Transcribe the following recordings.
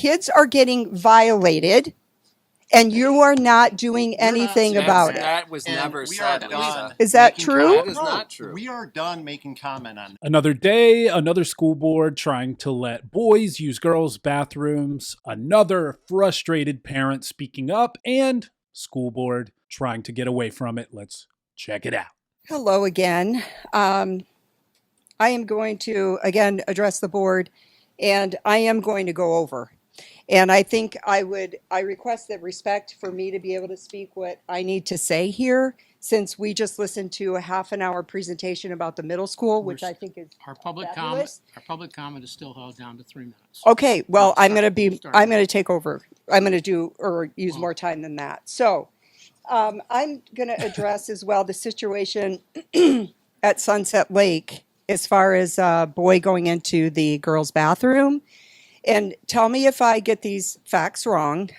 kids are getting violated and you are not doing anything about it. That was never said, Lisa. Is that true? That is not true. We are done making comment on Another day, another school board trying to let boys use girls' bathrooms, another frustrated parent speaking up, and school board trying to get away from it. Let's check it out. Hello again. I am going to, again, address the board, and I am going to go over. And I think I request that respect for me to be able to speak what I need to say here, since we just listened to a half an hour presentation about the middle school, which I think is Our public fabulous. comment is still held down to 3 minutes. Okay, well, I'm going to Start. I'm going to take over. I'm going to do, or use more time than that. So, I'm going to address as well the situation at Sunset Lake as far as a boy going into the girls' bathroom. And tell me if I get these facts wrong.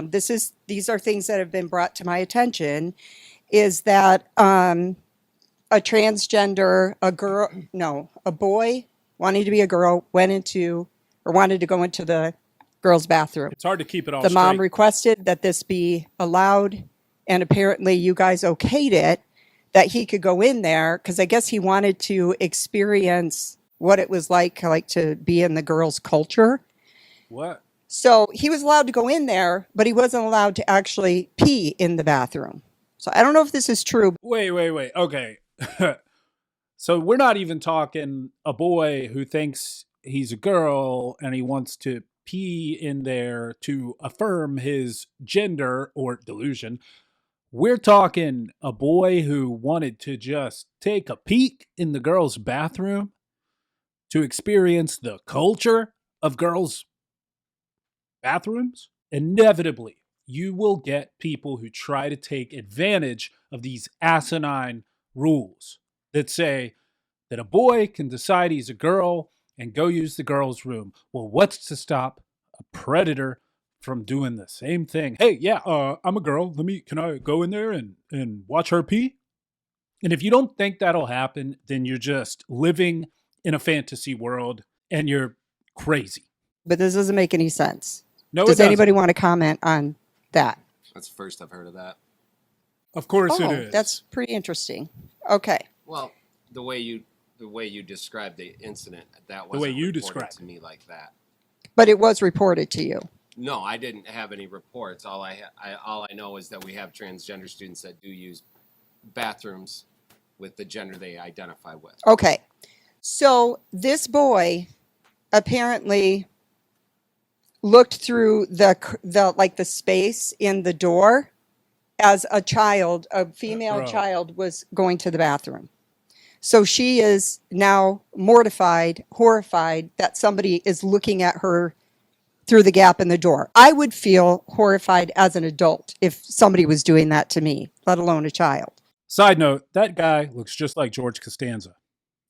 These are things that have been brought to my attention. Is that a transgender, a boy wanting to be a girl wanted to go into the girls' bathroom. It's hard to keep it all The mom straight. requested that this be allowed, and apparently you guys okayed it, that he could go in there because I guess he wanted to experience what it was like to be in the girls' culture. What? So he was allowed to go in there, but he wasn't allowed to actually pee in the bathroom. So I don't know if this is true. Wait. Okay. So we're not even talking a boy who thinks he's a girl and he wants to pee in there to affirm his gender or delusion. We're talking a boy who wanted to just take a peek in the girls' bathroom to experience the culture of girls' bathrooms. Inevitably, you will get people who try to take advantage of these asinine rules that say that a boy can decide he's a girl and go use the girls' room. Well, what's to stop a predator from doing the same thing? Hey, yeah, I'm a girl. Can I go in there and watch her pee? And if you don't think that'll happen, then you're just living in a fantasy world and you're crazy. But this doesn't make any sense. No, Does anybody want to comment on that? That's the first I've heard of that. Of course it is. That's pretty interesting. Okay. Well, the way you described the incident, that way wasn't you reported described to me like that. But it was reported to you. No, I didn't have any reports. All I know is that we have transgender students that do use bathrooms with the gender they identify with. Okay. So this boy apparently looked through the space in the door as a female child was going to the bathroom. So she is now mortified, horrified that somebody is looking at her through the gap in the door. I would feel horrified as an adult if somebody was doing that to me, let alone a child. Side note, that guy looks just like George Costanza.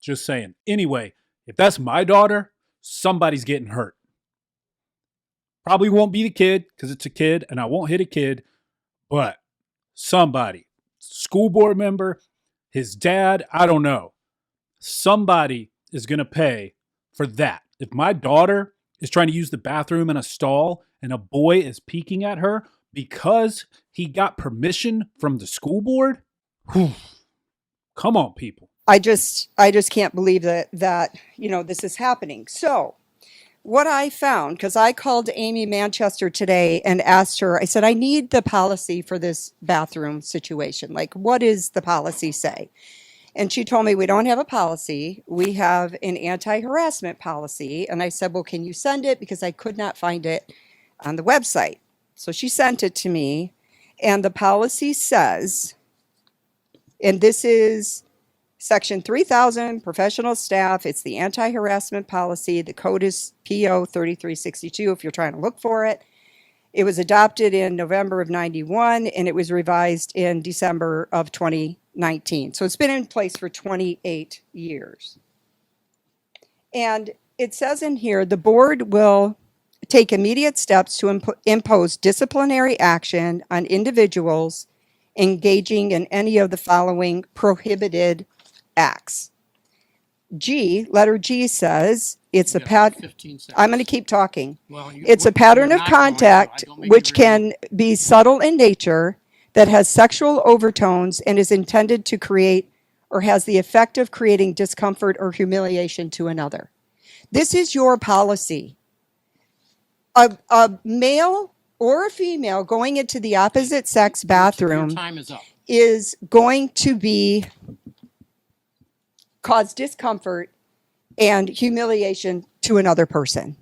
Just saying. Anyway, if that's my daughter, somebody's getting hurt. Probably won't be the kid because it's a kid and I won't hit a kid, but somebody, school board member, his dad, I don't know. Somebody is going to pay for that. If my daughter is trying to use the bathroom in a stall and a boy is peeking at her because he got permission from the school board, come on, people. I just can't believe that this is happening. So what I found, because I called Amy Manchester today and asked her, I said, I need the policy for this bathroom situation. Like, what does the policy say? And she told me, we don't have a policy. We have an anti-harassment policy. And I said, well, can you send it? Because I could not find it on the website. So she sent it to me. And the policy says, and this is Section 3000, professional staff. It's the anti-harassment policy. The code is PO 3362 if you're trying to look for it. It was adopted in November of 91 and it was revised in December of 2019. So it's been in place for 28 years. And it says in here, the board will take immediate steps to impose disciplinary action on individuals engaging in any of the following prohibited acts. Letter G says, It's a You got pat. 15 seconds. I'm going to keep talking. Well, It's a pattern you're of not going to. contact Don't make me which repeat. can be subtle in nature, that has sexual overtones, and is intended to create or has the effect of creating discomfort or humiliation to another. This is your policy. A male or a female going into the opposite sex Your bathroom time is up. is going to be cause discomfort and humiliation to another person.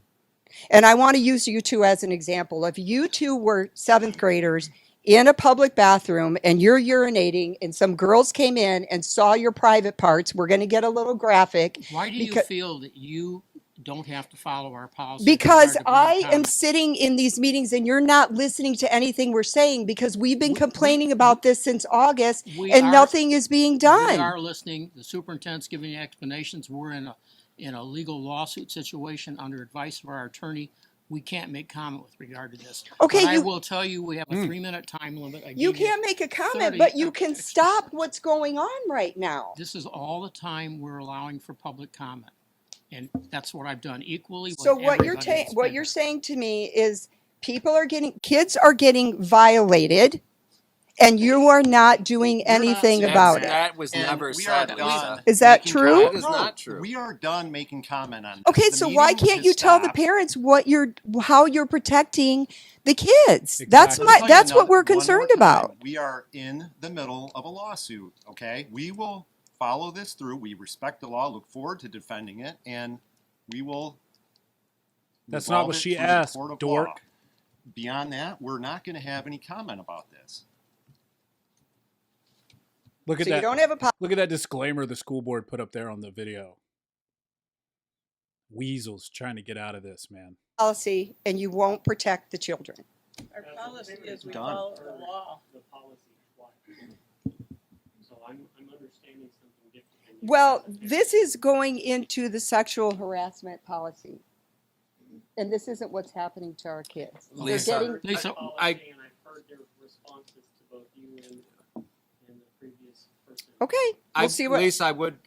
And I want to use you two as an example. If you two were seventh graders in a public bathroom and you're urinating and some girls came in and saw your private parts, we're going to get a little graphic. Why do you Because- feel that you don't have to follow our policy? Because with regard to I public am comment? sitting in these meetings and you're not listening to anything we're saying, because we've been complaining about this since August We and are- nothing is being We done. are listening. The superintendent's giving you explanations. We're in a legal lawsuit situation under advice of our attorney. We can't make comment with regard to this. Okay, But I you- will tell you, we have a 3-minute time limit. I You gave you can't make a comment, 30 but you can extra stop seconds. what's going on right now. This is all the time we're allowing for public comment. And that's what I've done equally with So what you're everybody that's what been you're here. saying to me is kids are getting violated, and you are not doing You're not anything saying about it. That was And never we said, are Lisa. done Is that making true? comment. That is No, not true. We are done making comment on this. Okay, The so why meeting can't has you tell the stopped. parents how you're protecting the kids? That's Exactly. Let me tell you that's what another- we're one more concerned time. about. We are in the middle of a lawsuit, okay? We will follow this through. We respect the law, look forward to defending it, and we will. That's not resolve what it she through the asked, court of dork. law. Beyond that, we're not going to have any comment about this. Look at So you that. don't have a Look at that disclaimer the school board put up there on the video. Weasels trying to get out of this, man. policy, and you won't protect the children. Our policy is we Done. follow the law. The policy flies. So I'm understanding something different. than you. Well, this is going into the sexual harassment policy, and this isn't what's happening to our kids. They're Lisa, getting- Lisa, Policy, and I've heard their responses to both you and the previous person. Okay, we'll see what. Lisa, I would,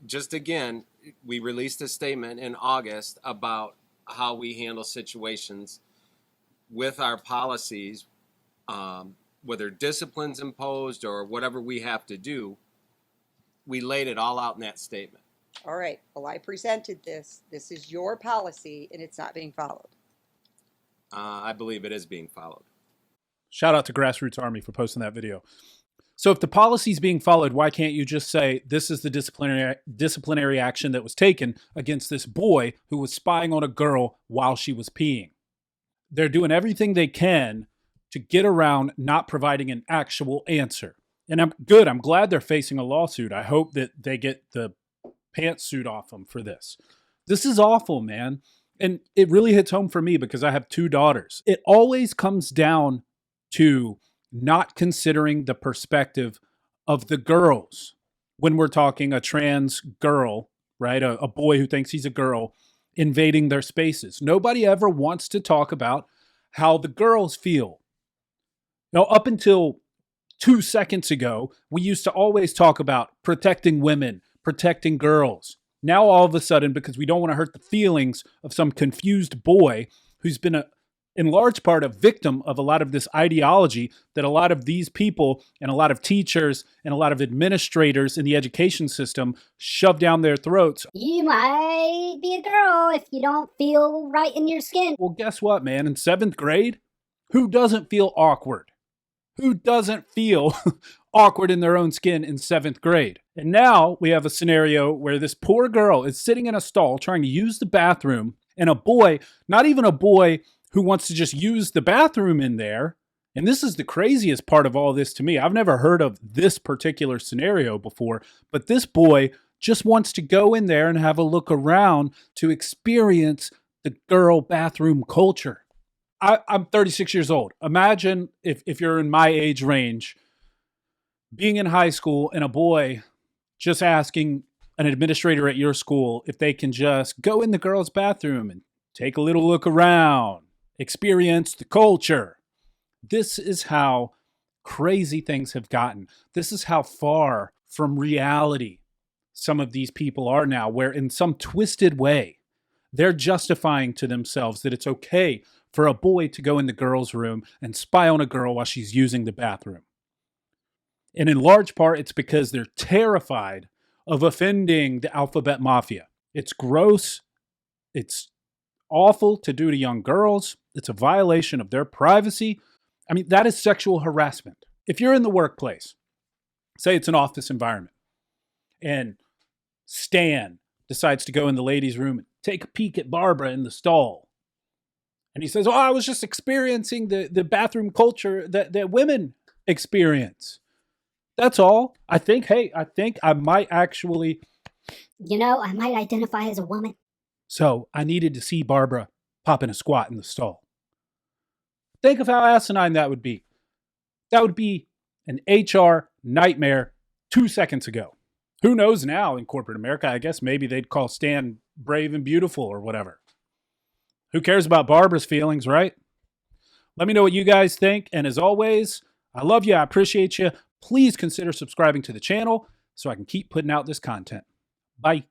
just again, we released a statement in August about how we handle situations with our policies, whether discipline's imposed or whatever we have to do. We laid it all out in that statement. All right. Well, I presented this. This is your policy, and it's not being followed. I believe it is being followed. Shout out to Grassroots Army for posting that video. So if the policy's being followed, why can't you just say this is the disciplinary action that was taken against this boy who was spying on a girl while she was peeing? They're doing everything they can to get around not providing an actual answer. And I'm glad they're facing a lawsuit. I hope that they get the pantsuit off them for this. This is awful, man. And it really hits home for me because I have 2 daughters. It always comes down to not considering the perspective of the girls when we're talking a trans girl, right? A boy who thinks he's a girl invading their spaces. Nobody ever wants to talk about how the girls feel. Now, up until 2 seconds ago, we used to always talk about protecting women, protecting girls. Now, all of a sudden, because we don't want to hurt the feelings of some confused boy who's been in large part a victim of a lot of this ideology that a lot of these people and a lot of teachers and a lot of administrators in the education system shove down their throats. You might be a girl if you don't feel right in your skin. Well, guess what, man? In 7th grade, who doesn't feel awkward? Who doesn't feel awkward in their own skin in 7th grade? And now we have a scenario where this poor girl is sitting in a stall trying to use the bathroom, and a boy, not even a boy who wants to just use the bathroom in there. And this is the craziest part of all this to me. I've never heard of this particular scenario before, but this boy just wants to go in there and have a look around to experience the girl bathroom culture. I'm 36 years old. Imagine if you're in my age range, being in high school and a boy just asking an administrator at your school if they can just go in the girls' bathroom and take a little look around, experience the culture. This is how crazy things have gotten. This is how far from reality some of these people are now, where in some twisted way, They're justifying to themselves that it's okay for a boy to go in the girl's room and spy on a girl while she's using the bathroom. And in large part, it's because they're terrified of offending the alphabet mafia. It's gross. It's awful to do to young girls. It's a violation of their privacy. I mean, that is sexual harassment. If you're in the workplace, say it's an office environment, and Stan decides to go in the ladies' room and take a peek at Barbara in the stall. And he says, oh, I was just experiencing the bathroom culture that women experience. That's all. I think I might actually. You know, I might identify as a woman. So I needed to see Barbara popping a squat in the stall. Think of how asinine that would be. That would be an HR nightmare 2 seconds ago. Who knows now in corporate America? I guess maybe they'd call Stan brave and beautiful or whatever. Who cares about Barbara's feelings, right? Let me know what you guys think. And as always, I love you. I appreciate you. Please consider subscribing to the channel so I can keep putting out this content. Bye.